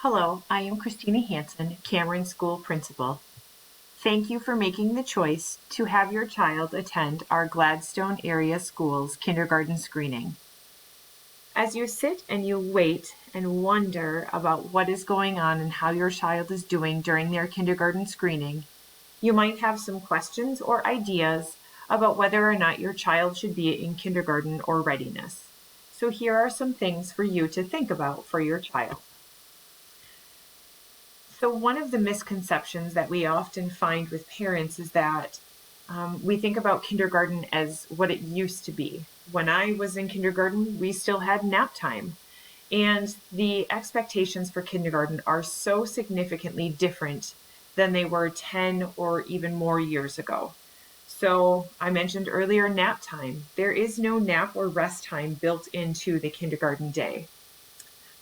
Hello, I am Christina Hansen, Cameron School Principal. Thank you for making the choice to have your child attend our Gladstone Area Schools kindergarten screening. As you sit and you wait and wonder about what is going on and how your child is doing during their kindergarten screening, you might have some questions or ideas about whether or not your child should be in kindergarten or readiness. So here are some things for you to think about for your child. So one of the misconceptions that we often find with parents is that we think about kindergarten as what it used to be. When I was in kindergarten, we still had nap time. And the expectations for kindergarten are so significantly different than they were 10 or even more years ago. So I mentioned earlier nap time. There is no nap or rest time built into the kindergarten day.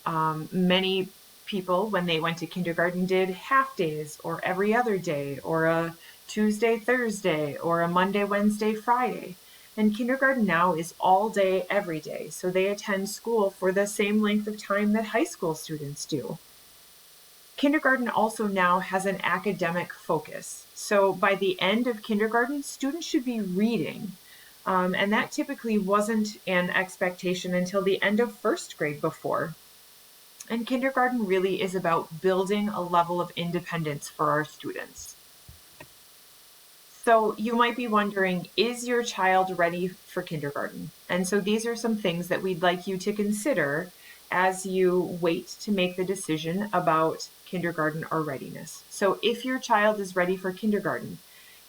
Many people, when they went to kindergarten, did half days or every other day or a Tuesday, Thursday or a Monday, Wednesday, Friday. And kindergarten now is all day, every day. So they attend school for the same length of time that high school students do. Kindergarten also now has an academic focus. So by the end of kindergarten, students should be reading. And that typically wasn't an expectation until the end of first grade before. And kindergarten really is about building a level of independence for our students. So you might be wondering, is your child ready for kindergarten? And so these are some things that we'd like you to consider as you wait to make the decision about kindergarten or readiness. So if your child is ready for kindergarten,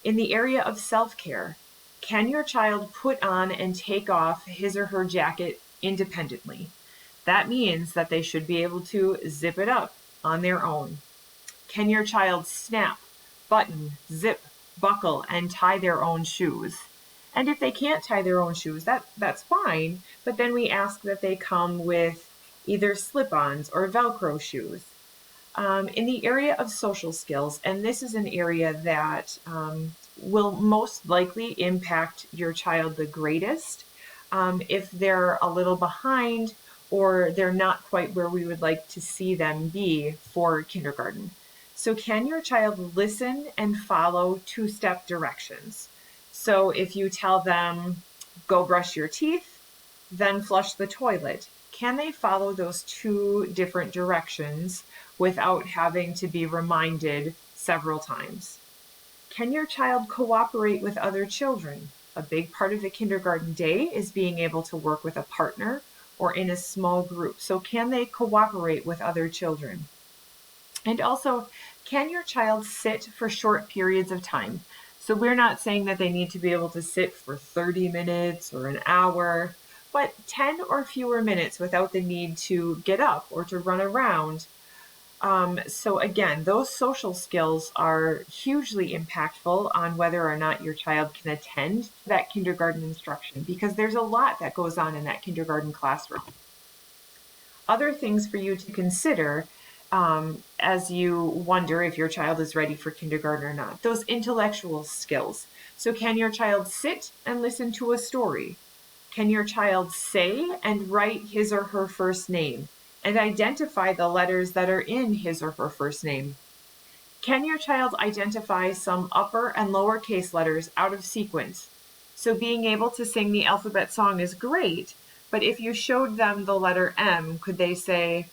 in the area of self-care, can your child put on and take off his or her jacket independently? That means that they should be able to zip it up on their own. Can your child snap, button, zip, buckle, and tie their own shoes? And if they can't tie their own shoes, that's fine, but then we ask that they come with either slip-ons or Velcro shoes. In the area of social skills, and this is an area that will most likely impact your child the greatest. If they're a little behind or they're not quite where we would like to see them be for kindergarten. So can your child listen and follow two-step directions? So if you tell them, go brush your teeth, then flush the toilet, can they follow those two different directions without having to be reminded several times? Can your child cooperate with other children? A big part of the kindergarten day is being able to work with a partner or in a small group. So can they cooperate with other children? And also, can your child sit for short periods of time? So we're not saying that they need to be able to sit for 30 minutes or an hour, but 10 or fewer minutes without the need to get up or to run around. So again, those social skills are hugely impactful on whether or not your child can attend that kindergarten instruction, because there's a lot that goes on in that kindergarten classroom. Other things for you to consider as you wonder if your child is ready for kindergarten or not. Those intellectual skills. So can your child sit and listen to a story? Can your child say and write his or her first name and identify the letters that are in his or her first name? Can your child identify some upper and lowercase letters out of sequence? So being able to sing the alphabet song is great, but if you showed them the letter M, could they say,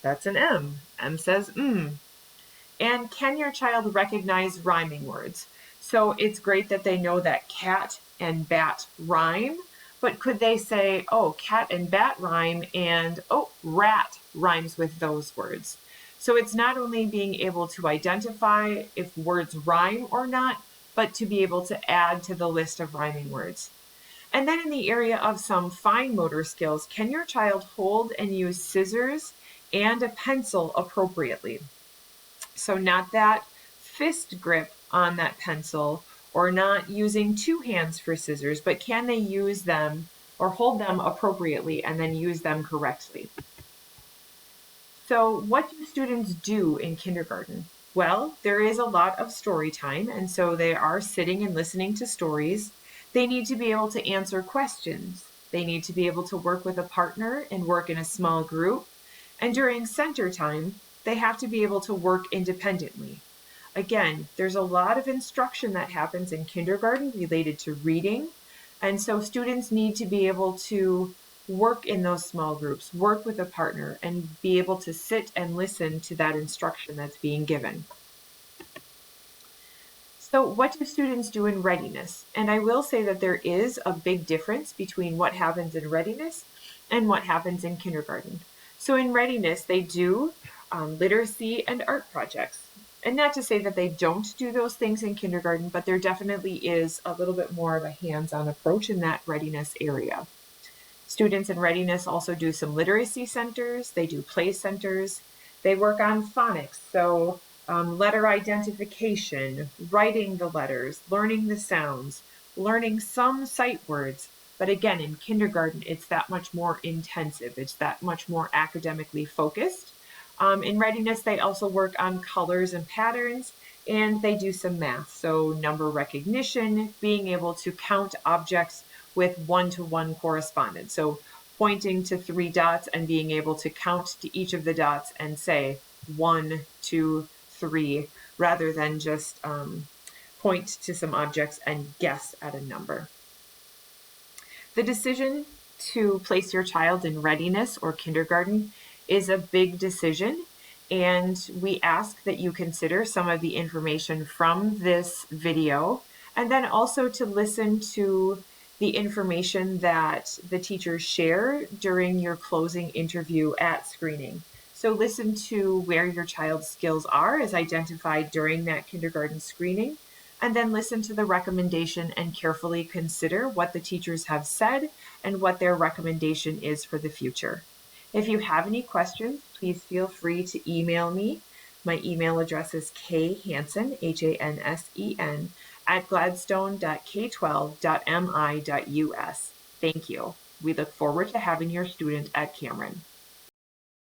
that's an M. M says And can your child recognize rhyming words? So it's great that they know that cat and bat rhyme, but could they say, oh, cat and bat rhyme, and oh, rat rhymes with those words? So it's not only being able to identify if words rhyme or not, but to be able to add to the list of rhyming words. And then in the area of some fine motor skills, can your child hold and use scissors and a pencil appropriately? So not that fist grip on that pencil or not using two hands for scissors, but can they use them or hold them appropriately and then use them correctly? So what do students do in kindergarten? Well, there is a lot of story time, and so they are sitting and listening to stories. They need to be able to answer questions. They need to be able to work with a partner and work in a small group. And during center time, they have to be able to work independently. Again, there's a lot of instruction that happens in kindergarten related to reading. And so students need to be able to work in those small groups, work with a partner, and be able to sit and listen to that instruction that's being given. So what do students do in readiness? And I will say that there is a big difference between what happens in readiness and what happens in kindergarten. So in readiness, they do literacy and art projects. And not to say that they don't do those things in kindergarten, but there definitely is a little bit more of a hands-on approach in that readiness area. Students in readiness also do some literacy centers, they do play centers, they work on phonics, so letter identification, writing the letters, learning the sounds, learning some sight words. But again, in kindergarten, it's that much more intensive. It's that much more academically focused. In readiness, they also work on colors and patterns, and they do some math. So number recognition, being able to count objects with one-to-one correspondence. So pointing to 3 dots and being able to count to each of the dots and say 1, 2, 3, rather than just point to some objects and guess at a number. The decision to place your child in readiness or kindergarten is a big decision, and we ask that you consider some of the information from this video, and then also to listen to the information that the teachers share during your closing interview at screening. So listen to where your child's skills are as identified during that kindergarten screening, and then listen to the recommendation and carefully consider what the teachers have said and what their recommendation is for the future. If you have any questions, please feel free to email me. My email address is khansen, Hansen, at gladstone.k12.mi.us. Thank you. We look forward to having your student at Cameron.